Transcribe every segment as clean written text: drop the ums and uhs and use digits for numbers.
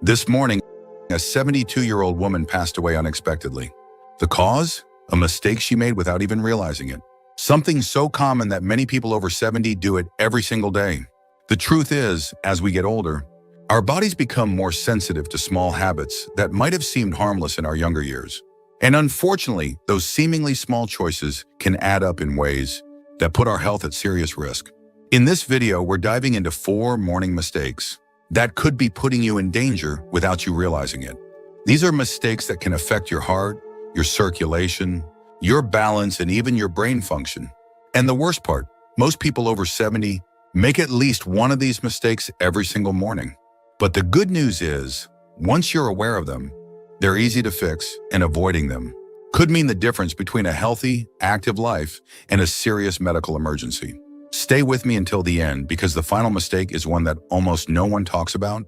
This morning, a 72-year-old woman passed away unexpectedly. The cause? A mistake she made without even realizing it. Something so common that many people over 70 do it every single day. The truth is, as we get older, our bodies become more sensitive to small habits that might have seemed harmless in our younger years. And unfortunately, those seemingly small choices can add up in ways that put our health at serious risk. In this video, we're diving into 4 morning mistakes that could be putting you in danger without you realizing it. These are mistakes that can affect your heart, your circulation, your balance, and even your brain function. And the worst part, most people over 70 make at least one of these mistakes every single morning. But the good news is, once you're aware of them, they're easy to fix, and avoiding them could mean the difference between a healthy, active life and a serious medical emergency. Stay with me until the end, because the final mistake is one that almost no one talks about,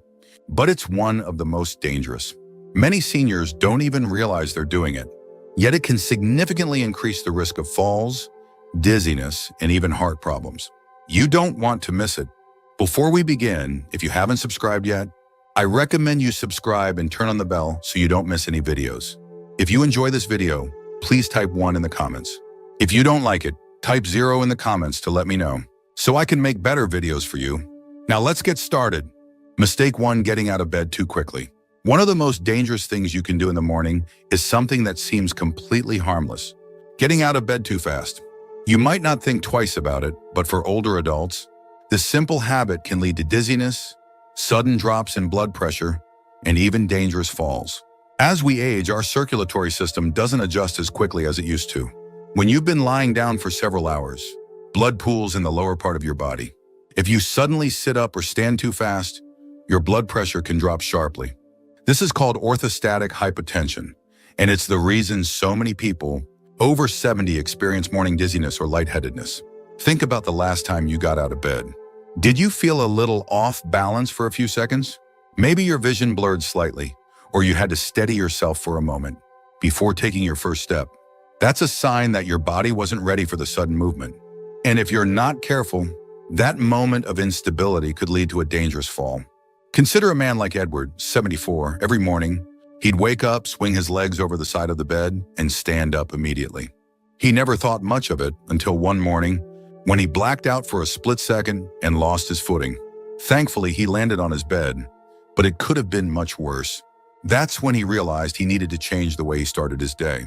but it's one of the most dangerous. Many seniors don't even realize they're doing it, yet it can significantly increase the risk of falls, dizziness, and even heart problems. You don't want to miss it. Before we begin, if you haven't subscribed yet, I recommend you subscribe and turn on the bell so you don't miss any videos. If you enjoy this video, please type 1 in the comments. If you don't like it, type 0 in the comments to let me know, so I can make better videos for you. Now let's get started. Mistake 1: getting out of bed too quickly. One of the most dangerous things you can do in the morning is something that seems completely harmless: getting out of bed too fast. You might not think twice about it, but for older adults, this simple habit can lead to dizziness, sudden drops in blood pressure, and even dangerous falls. As we age, our circulatory system doesn't adjust as quickly as it used to. When you've been lying down for several hours, blood pools in the lower part of your body. If you suddenly sit up or stand too fast, your blood pressure can drop sharply. This is called orthostatic hypotension, and it's the reason so many people over 70 experience morning dizziness or lightheadedness. Think about the last time you got out of bed. Did you feel a little off balance for a few seconds? Maybe your vision blurred slightly, or you had to steady yourself for a moment before taking your first step. That's a sign that your body wasn't ready for the sudden movement. And if you're not careful, that moment of instability could lead to a dangerous fall. Consider a man like Edward, 74. Every morning, he'd wake up, swing his legs over the side of the bed, and stand up immediately. He never thought much of it until one morning, when he blacked out for a split second and lost his footing. Thankfully, he landed on his bed, but it could have been much worse. That's when he realized he needed to change the way he started his day.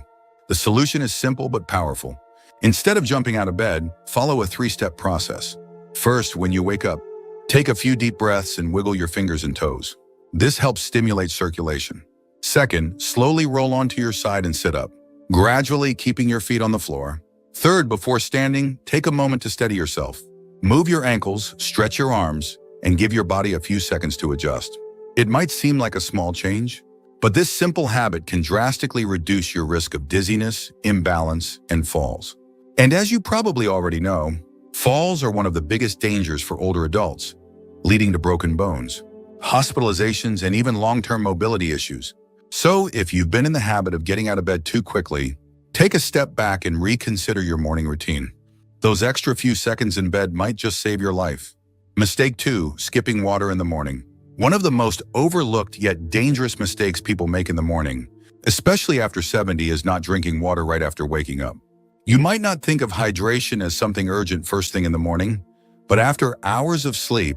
The solution is simple but powerful. Instead of jumping out of bed, follow a 3-step process. First, when you wake up, take a few deep breaths and wiggle your fingers and toes. This helps stimulate circulation. Second, slowly roll onto your side and sit up, gradually keeping your feet on the floor. Third, before standing, take a moment to steady yourself. Move your ankles, stretch your arms, and give your body a few seconds to adjust. It might seem like a small change, but this simple habit can drastically reduce your risk of dizziness, imbalance, and falls. And as you probably already know, falls are one of the biggest dangers for older adults, leading to broken bones, hospitalizations, and even long-term mobility issues. So if you've been in the habit of getting out of bed too quickly, take a step back and reconsider your morning routine. Those extra few seconds in bed might just save your life. Mistake 2: skipping water in the morning. One of the most overlooked yet dangerous mistakes people make in the morning, especially after 70, is not drinking water right after waking up. You might not think of hydration as something urgent first thing in the morning, but after hours of sleep,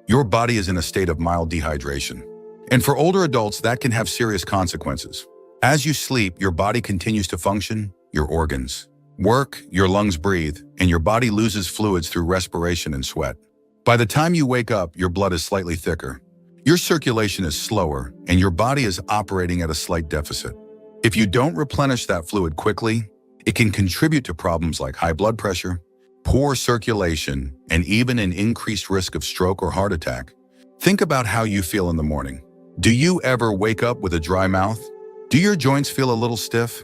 your body is in a state of mild dehydration. And for older adults, that can have serious consequences. As you sleep, your body continues to function, your organs work, your lungs breathe, and your body loses fluids through respiration and sweat. By the time you wake up, your blood is slightly thicker. Your circulation is slower, and your body is operating at a slight deficit. If you don't replenish that fluid quickly, it can contribute to problems like high blood pressure, poor circulation, and even an increased risk of stroke or heart attack. Think about how you feel in the morning. Do you ever wake up with a dry mouth? Do your joints feel a little stiff?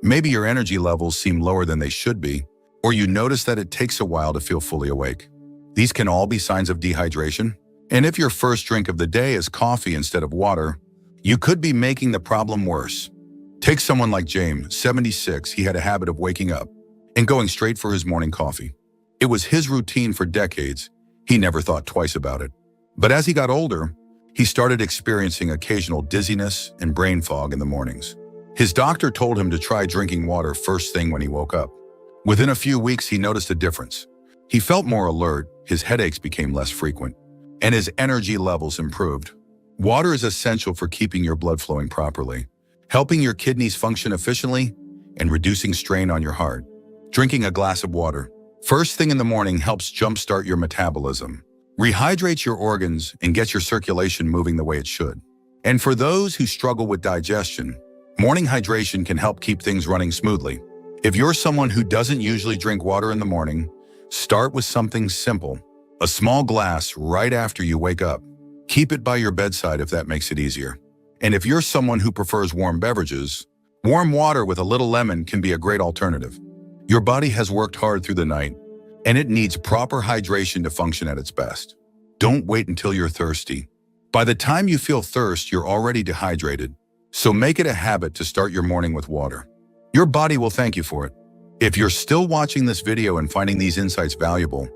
Maybe your energy levels seem lower than they should be, or you notice that it takes a while to feel fully awake. These can all be signs of dehydration. And if your first drink of the day is coffee instead of water, you could be making the problem worse. Take someone like James, 76. He had a habit of waking up and going straight for his morning coffee. It was his routine for decades. He never thought twice about it. But as he got older, he started experiencing occasional dizziness and brain fog in the mornings. His doctor told him to try drinking water first thing when he woke up. Within a few weeks, he noticed a difference. He felt more alert, his headaches became less frequent, and his energy levels improved. Water is essential for keeping your blood flowing properly, helping your kidneys function efficiently, and reducing strain on your heart. Drinking a glass of water first thing in the morning helps jumpstart your metabolism, rehydrates your organs, and gets your circulation moving the way it should. And for those who struggle with digestion, morning hydration can help keep things running smoothly. If you're someone who doesn't usually drink water in the morning, start with something simple. A small glass right after you wake up. Keep it by your bedside if that makes it easier. And if you're someone who prefers warm beverages, warm water with a little lemon can be a great alternative. Your body has worked hard through the night, and it needs proper hydration to function at its best. Don't wait until you're thirsty. By the time you feel thirst, you're already dehydrated, so make it a habit to start your morning with water. Your body will thank you for it. If you're still watching this video and finding these insights valuable,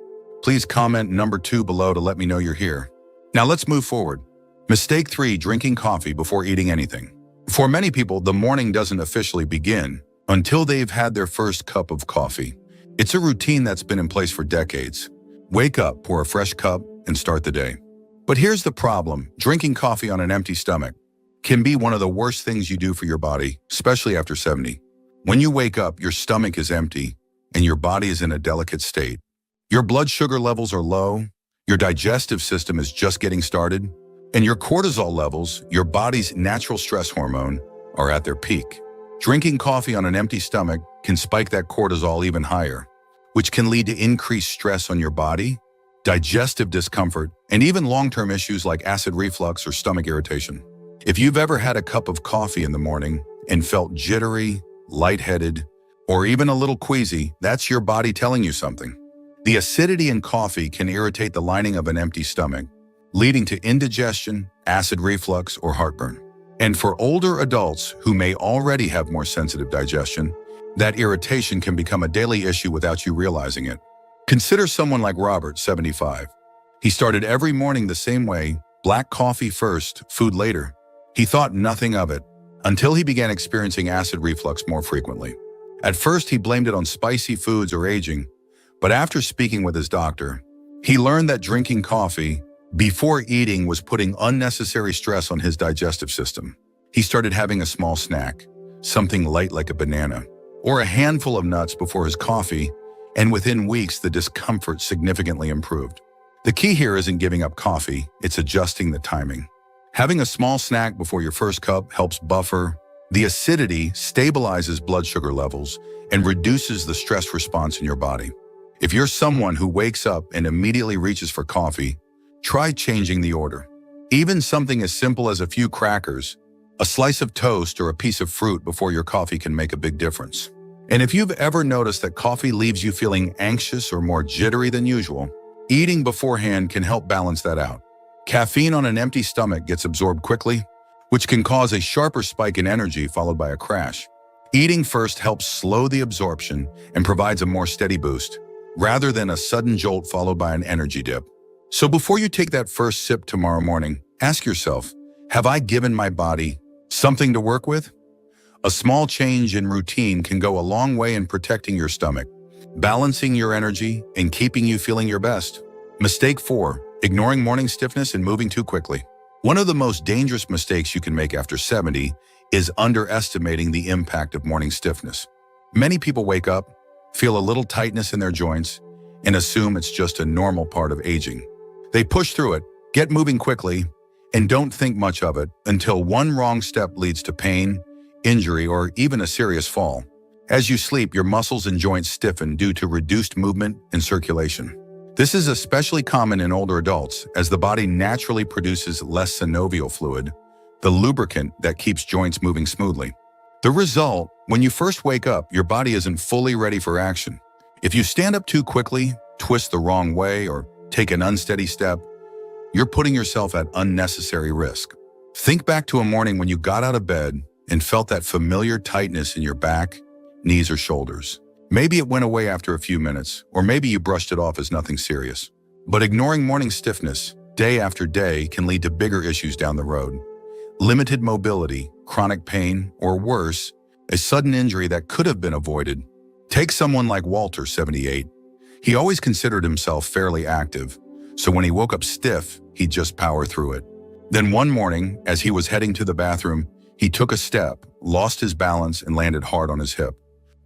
please comment number 2 below to let me know you're here. Now let's move forward. Mistake 3, drinking coffee before eating anything. For many people, the morning doesn't officially begin until they've had their first cup of coffee. It's a routine that's been in place for decades. Wake up, pour a fresh cup, and start the day. But here's the problem. Drinking coffee on an empty stomach can be one of the worst things you do for your body, especially after 70. When you wake up, your stomach is empty and your body is in a delicate state. Your blood sugar levels are low, your digestive system is just getting started, and your cortisol levels, your body's natural stress hormone, are at their peak. Drinking coffee on an empty stomach can spike that cortisol even higher, which can lead to increased stress on your body, digestive discomfort, and even long-term issues like acid reflux or stomach irritation. If you've ever had a cup of coffee in the morning and felt jittery, lightheaded, or even a little queasy, that's your body telling you something. The acidity in coffee can irritate the lining of an empty stomach, leading to indigestion, acid reflux, or heartburn. And for older adults who may already have more sensitive digestion, that irritation can become a daily issue without you realizing it. Consider someone like Robert, 75. He started every morning the same way, black coffee first, food later. He thought nothing of it until he began experiencing acid reflux more frequently. At first, he blamed it on spicy foods or aging, but after speaking with his doctor, he learned that drinking coffee before eating was putting unnecessary stress on his digestive system. He started having a small snack, something light like a banana, or a handful of nuts before his coffee, and within weeks, the discomfort significantly improved. The key here isn't giving up coffee, it's adjusting the timing. Having a small snack before your first cup helps buffer the acidity, stabilizes blood sugar levels, and reduces the stress response in your body. If you're someone who wakes up and immediately reaches for coffee, try changing the order. Even something as simple as a few crackers, a slice of toast, or a piece of fruit before your coffee can make a big difference. And if you've ever noticed that coffee leaves you feeling anxious or more jittery than usual, eating beforehand can help balance that out. Caffeine on an empty stomach gets absorbed quickly, which can cause a sharper spike in energy followed by a crash. Eating first helps slow the absorption and provides a more steady boost, rather than a sudden jolt followed by an energy dip. So before you take that first sip tomorrow morning, ask yourself, have I given my body something to work with? A small change in routine can go a long way in protecting your stomach, balancing your energy, and keeping you feeling your best. Mistake 4, ignoring morning stiffness and moving too quickly. One of the most dangerous mistakes you can make after 70 is underestimating the impact of morning stiffness. Many people wake up, feel a little tightness in their joints, and assume it's just a normal part of aging. They push through it, get moving quickly, and don't think much of it until one wrong step leads to pain, injury, or even a serious fall. As you sleep, your muscles and joints stiffen due to reduced movement and circulation. This is especially common in older adults, as the body naturally produces less synovial fluid, the lubricant that keeps joints moving smoothly. The result, when you first wake up, your body isn't fully ready for action. If you stand up too quickly, twist the wrong way, or take an unsteady step, you're putting yourself at unnecessary risk. Think back to a morning when you got out of bed and felt that familiar tightness in your back, knees, or shoulders. Maybe it went away after a few minutes, or maybe you brushed it off as nothing serious. But ignoring morning stiffness day after day can lead to bigger issues down the road. Limited mobility, chronic pain, or worse, a sudden injury that could have been avoided. Take someone like Walter, 78. He always considered himself fairly active, so when he woke up stiff, he'd just power through it. Then one morning, as he was heading to the bathroom, he took a step, lost his balance, and landed hard on his hip.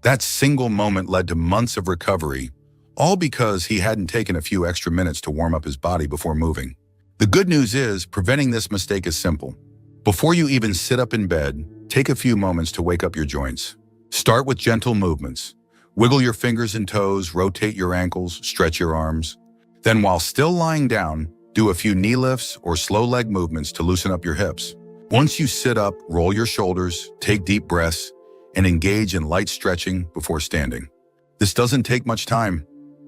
That single moment led to months of recovery, all because he hadn't taken a few extra minutes to warm up his body before moving. The good news is, preventing this mistake is simple. Before you even sit up in bed, take a few moments to wake up your joints. Start with gentle movements. Wiggle your fingers and toes, rotate your ankles, stretch your arms. Then while still lying down, do a few knee lifts or slow leg movements to loosen up your hips. Once you sit up, roll your shoulders, take deep breaths, and engage in light stretching before standing. This doesn't take much time,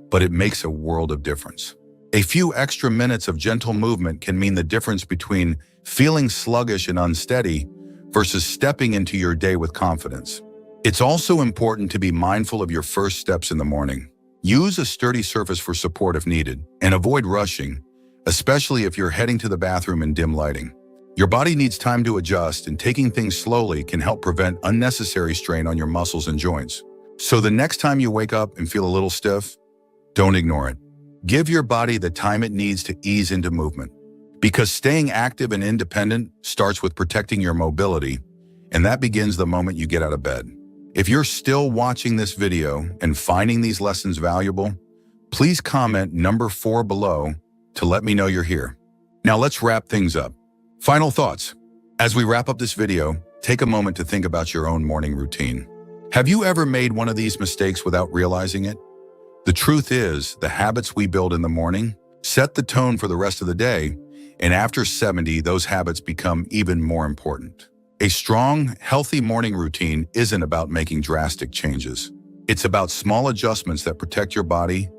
but it makes a world of difference. A few extra minutes of gentle movement can mean the difference between feeling sluggish and unsteady versus stepping into your day with confidence. It's also important to be mindful of your first steps in the morning. Use a sturdy surface for support if needed, and avoid rushing, especially if you're heading to the bathroom in dim lighting. Your body needs time to adjust, and taking things slowly can help prevent unnecessary strain on your muscles and joints. So the next time you wake up and feel a little stiff, don't ignore it. Give your body the time it needs to ease into movement. Because staying active and independent starts with protecting your mobility, and that begins the moment you get out of bed. If you're still watching this video and finding these lessons valuable, please comment number 4 below to let me know you're here. Now let's wrap things up. Final thoughts. As we wrap up this video, take a moment to think about your own morning routine. Have you ever made one of these mistakes without realizing it? The truth is, the habits we build in the morning set the tone for the rest of the day, and after 70, those habits become even more important. A strong, healthy morning routine isn't about making drastic changes. It's about small adjustments that protect your body,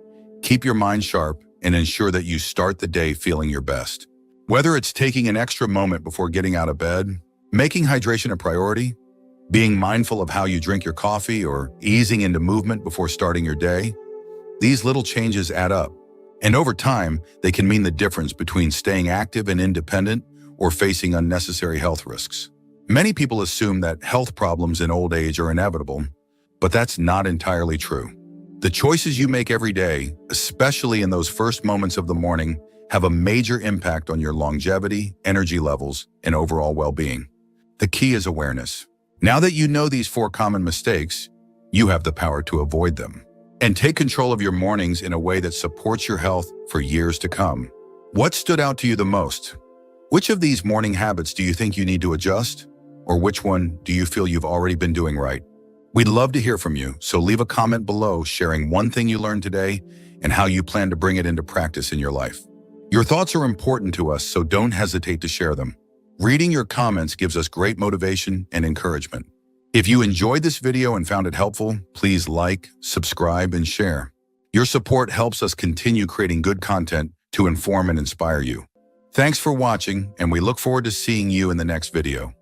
keep your mind sharp, and ensure that you start the day feeling your best. Whether it's taking an extra moment before getting out of bed, making hydration a priority, being mindful of how you drink your coffee, or easing into movement before starting your day, these little changes add up. And over time, they can mean the difference between staying active and independent or facing unnecessary health risks. Many people assume that health problems in old age are inevitable, but that's not entirely true. The choices you make every day, especially in those first moments of the morning, have a major impact on your longevity, energy levels, and overall well-being. The key is awareness. Now that you know these 4 common mistakes, you have the power to avoid them and take control of your mornings in a way that supports your health for years to come. What stood out to you the most? Which of these morning habits do you think you need to adjust? Or which one do you feel you've already been doing right? We'd love to hear from you, so leave a comment below sharing one thing you learned today and how you plan to bring it into practice in your life. Your thoughts are important to us, so don't hesitate to share them. Reading your comments gives us great motivation and encouragement. If you enjoyed this video and found it helpful, please like, subscribe, and share. Your support helps us continue creating good content to inform and inspire you. Thanks for watching, and we look forward to seeing you in the next video.